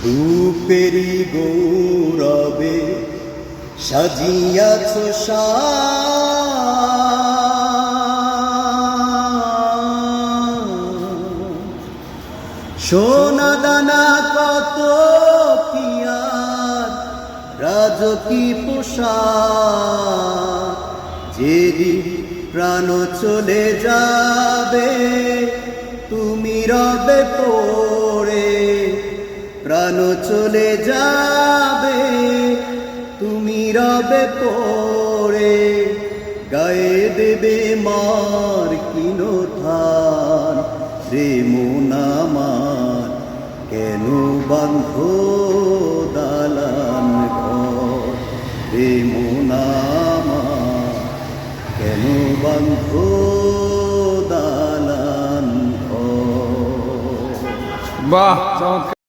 রূপেরি গৌরবে সাজিয়াছ সোনা দানা কত পিয়ার রাজকী পোশাক, যেদিন প্রাণ চলে যাবে তুমি রবে পড়ে, প্রাণ চলে যাবে তুমি রবে পড়ে, গায়ে দেবে মার কিনো ধান, রে মন আমার কেন বাঁধো দালান ঘর, রে মন আমার কেন বাঁধো দালান ঘর। বাহ, চমৎকার।